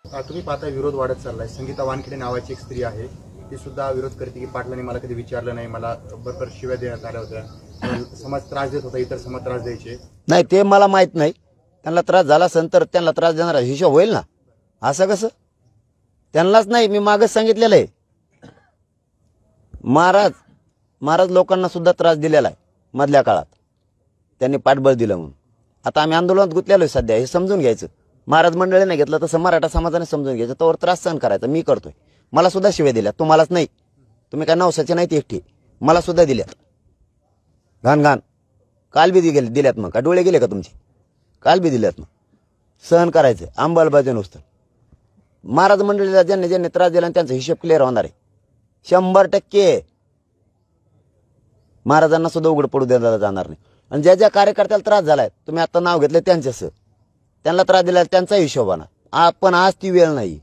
तुम्ही पाहता विरोध वाढत चाललाय। संगीता वानखेडे नावाची एक स्त्री आहे, ती सुद्धा विरोध करते की पाटलांनी मला कधी विचारलं नाही, मला बरोबर शिव्या देण्यात आल्या होत्या, समाज त्रास देत होता, इतर समाज त्रास द्यायचे नाही। ते मला माहित नाही, त्यांना त्रास झाला असेल तर त्यांना त्रास देणारा हिशोब होईल ना। असं कसं? त्यांनाच नाही, मी मागच सांगितलेलं आहे, महाराज लोकांना सुद्धा त्रास दिलेला आहे मधल्या काळात, त्यांनी पाठबळ दिलं म्हणून। आता आम्ही आंदोलनात गुंतलेलो आहे सध्या, हे समजून घ्यायचं। महाराज मंडळीने घेतलं तसं मराठा समाजाने समजून घ्यायचं, तोवर त्रास सहन करायचा। मी करतोय, मला सुद्धा शिव्या दिल्या, तुम्हालाच नाही, तुम्ही काय नवसाचे नाही, एकटी मला सुद्धा दिल्यात घाण घाण। काल बी दिल्यात, मग का डोळे गेले का तुमचे? काल बी दिल्यात, मग सहन करायचं, अंमलबजावणी नुसतं। महाराज मंडळीला ज्यांनी त्रास दिला त्यांचा हिशोब क्लिअर होणार आहे 100%। महाराजांना सुद्धा उघड पडू द्यायला जाणार नाही। आणि ज्या ज्या कार्यकर्त्याला त्रास झालाय, तुम्ही आता नाव घेतलं त्यांच्यास, त्यांना त्रास दिला त्यांचा हिशोब आणा। आपण आज ती वेळ नाही,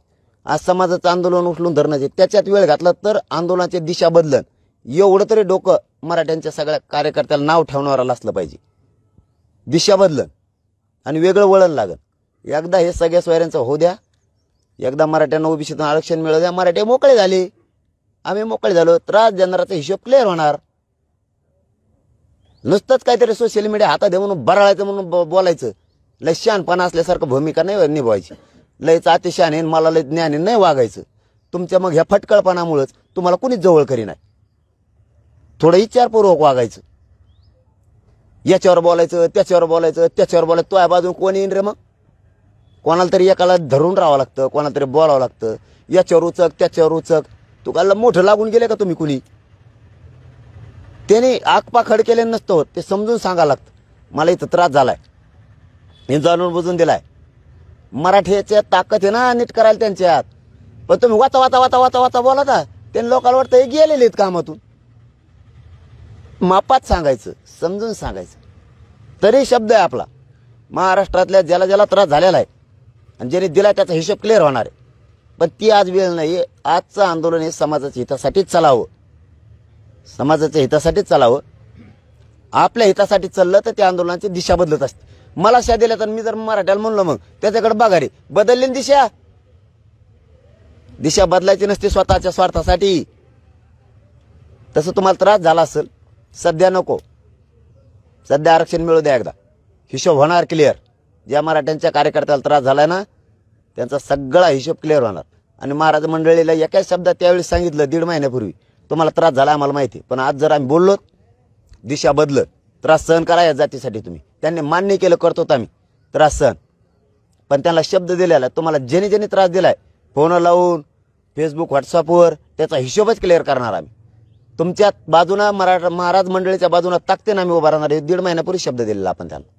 आज समाजाचं आंदोलन उचलून धरण्याचे, त्याच्यात वेळ घातला तर आंदोलनाची दिशा बदलन। एवढं तरी डोकं मराठ्यांच्या सगळ्या कार्यकर्त्याला नाव ठेवणाऱ्याला असलं पाहिजे, दिशा बदलन आणि वेगळं वळण लागल। एकदा हे सगळ्या सोयऱ्यांचं होऊ द्या, एकदा मराठ्यांना ओबीसीतून आरक्षण मिळू द्या, मराठे मोकळे झाले, आम्ही मोकळे झालो, त्रास देणाराचा हिशोब क्लिअर होणार। नुसतंच काहीतरी सोशल मीडिया हातात देऊन बराळायचं म्हणून बोलायचं, लय शहाणपणा असल्यासारखं भूमिका नाही निभवायची, लयच अतिशहाणे मला लय ज्ञानी नाही वागायचं। तुमच्या मग ह्या फटकळपणामुळेच तुम्हाला कुणीच जवळ करी नाही। थोडं विचारपूर्वक वागायचं, याच्यावर बोलायचं, त्याच्यावर बोलायचं, त्याच्यावर बोलायचं, तो या बाजून कोण येईन रे? मग कोणाला तरी एकाला धरून राहावं लागतं, कोणाला तरी बोलावं लागतं, याच्यावर उचक त्याच्यावर उचक। तुकाला मोठं लागून गेले का तुम्ही कुणी? त्याने आकपाखड केले नसतं, ते समजून सांगायला लागतं, मला इथं त्रास झालाय, हे जाणून बुजून दिलाय। मराठीच्या ताकद आहे ना नीट करायला त्यांच्यात, पण तुम्ही वाता वाता वाता वाता वाता बोलाता, त्यांनी लोकांना वाटतं हे गेलेले आहेत कामातून। मापात सांगायचं, समजून सांगायचं, तरी शब्द आहे आपला। महाराष्ट्रातल्या ज्याला त्रास झालेला आहे आणि ज्याने दिला त्याचा हिशोब क्लिअर होणार आहे, पण ती आज वेळ नाही। आजचं आंदोलन हे समाजाच्या हितासाठीच चालावं, समाजाच्या हितासाठीच चालावं। आपल्या हितासाठी चाललं तर त्या आंदोलनाची दिशा बदलत असते। मला शा दिल्या तर मी जर मराठ्याला म्हणलो, मग त्याच्याकडे बघा रे, बदलली दिशा। दिशा बदलायची नसते स्वतःच्या स्वार्थासाठी। तसं तुम्हाला त्रास झाला असेल, सध्या नको, सध्या आरक्षण मिळू द्या, एकदा हिशोब होणार क्लिअर। ज्या मराठ्यांच्या कार्यकर्त्याला त्रास झालाय ना, त्यांचा सगळा हिशोब क्लिअर होणार। आणि महाराज मंडळीला एका शब्दात त्यावेळी सांगितलं 1.5 महिन्यापूर्वी, तुम्हाला त्रास झाला आम्हाला माहिती, पण आज जर आम्ही बोललो, दिशा बदल, त्रास सहन करा या जातीसाठी तुम्ही। त्यांनी मान्य केलं, करतो आम्ही त्रास सहन, पण त्यांना शब्द दिलेला, तुम्हाला ज्याने त्रास दिलाय फोन लावून, फेसबुक व्हॉट्सअपवर, त्याचा हिशोबच क्लिअर करणार आम्ही। तुमच्या बाजूनं महाराज मंडळीच्या बाजूनं ताकदीने आम्ही उभा राहणार। 1.5 महिन्यापूर्वी शब्द दिलेला आपण त्यांना।